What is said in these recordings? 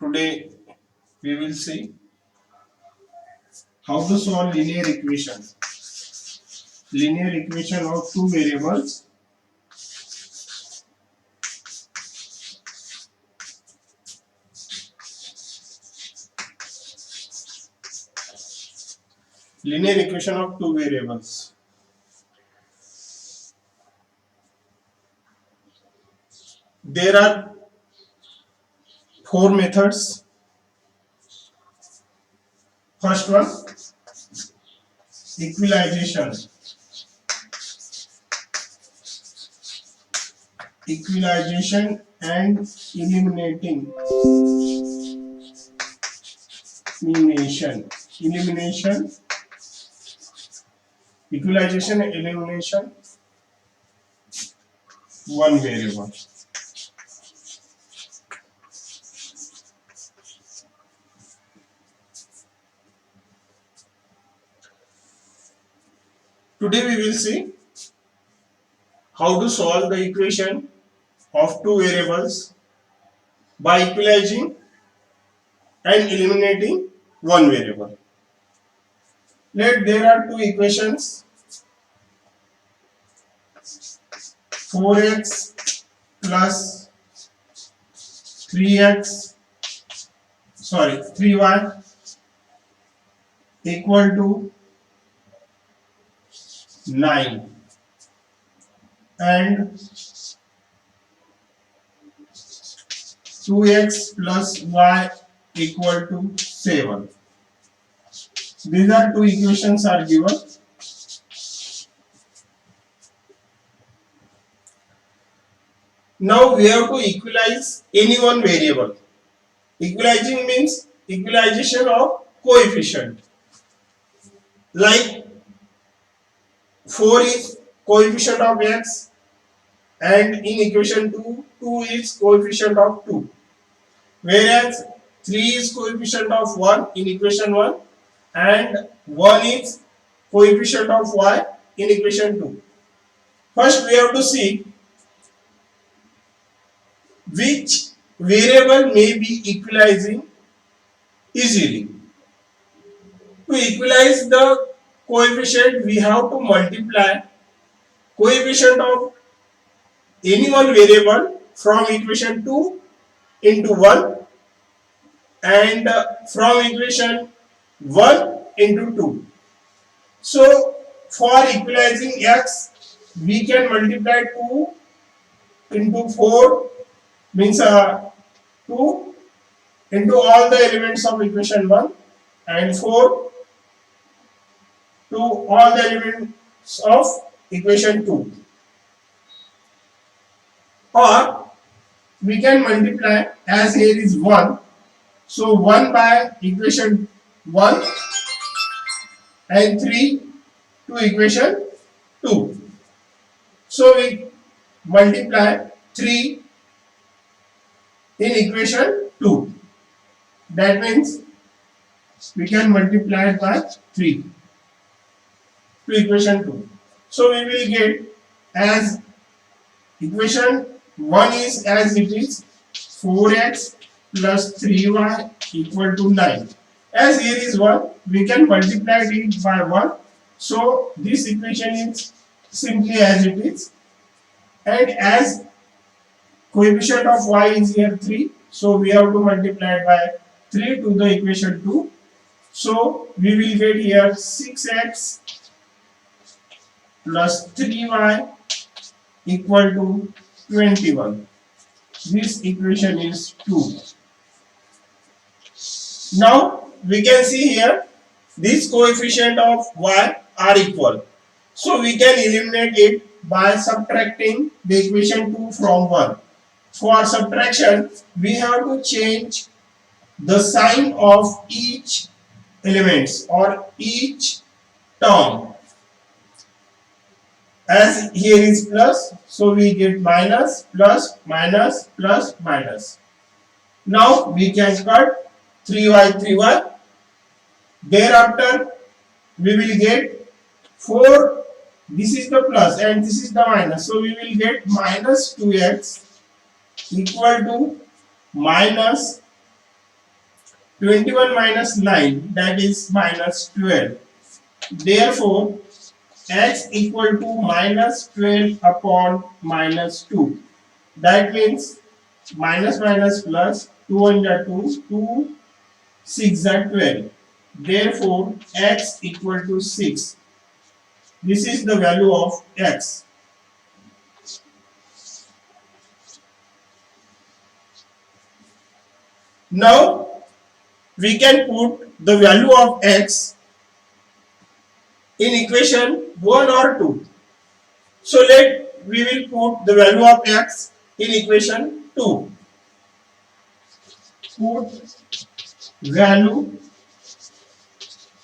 Today we will see how to solve linear equation. Linear equation of two variables. Linear equation of two variables. There are four methods. First one, equalization. Equalization and elimination. Elimination. Equalization and elimination. One variable. Today we will see how to solve the equation of two variables by equalizing and eliminating one variable. There are two equations, 4x plus 3y equal to 9 and 2x plus y equal to 7. These are two equations are given. Now we have to equalize any one variable. Equalizing means equalization of coefficient. Like 4 is coefficient of x and in equation 2, 2 is coefficient of 2. Whereas 3 is coefficient of 1 in equation 1 and 1 is coefficient of y in equation 2. First we have to see which variable may be equalizing easily. To equalize the coefficient, we have to multiply coefficient of any one variable from equation 2 into 1 and from equation 1 into 2. So for equalizing x, we can multiply 2 into 4 means 2 into all the elements of equation 1 and 4 to all the elements of equation 2. Or we can multiply, as here is 1, so 1 by equation 1 and 3 to equation 2. So we multiply 3 in equation 2. That means we can multiply by 3 to equation 2. So we will get as equation 1 is as it is 4x plus 3y equal to 9. As here is 1, we can multiply it by 1. So this equation is simply as it is. And as coefficient of y is here 3, so we have to multiply it by 3 to the equation 2. So we will get here 6x plus 3y equal to 21. This equation is 2. Now we can see here this coefficient of y are equal. So we can eliminate it by subtracting the equation 2 from 1. For subtraction, we have to change the sign of each elements or each term. As here is plus, so we get minus, plus, minus, plus, minus. Now we can cut 3y, 3y. Thereafter, we will get 4. This is the plus and this is the minus. So we will get minus 2x equal to minus 21 minus 9, that is minus 12. Therefore, x equal to minus 12 upon minus 2. That means minus minus plus 2 1 are 2, 2 6 are 12. Therefore, x equal to 6. This is the value of x. Now, we can put the value of x in equation 1 or 2. So we will put the value of x in equation 2. Put value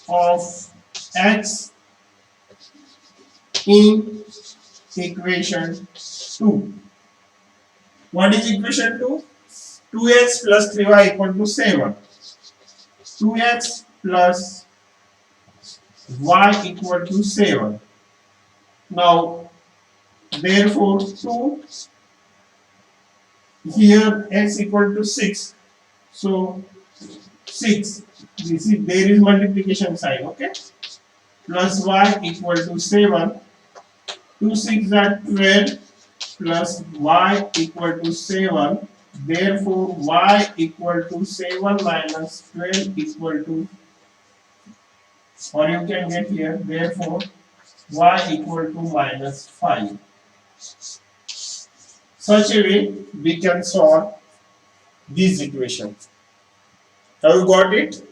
of x in equation 2. What is equation 2? 2x plus 3y equal to 7. 2x plus y equal to 7. Now, therefore, 2 here x equal to 6. So, 6. There is multiplication sign, okay? Plus y equal to 7. 2 6 are 12 plus y equal to 7. Therefore, y equal to 7 minus 12 equal to, or you can get here, therefore, y equal to minus 5. Such a way we can solve this equation. Have you got it?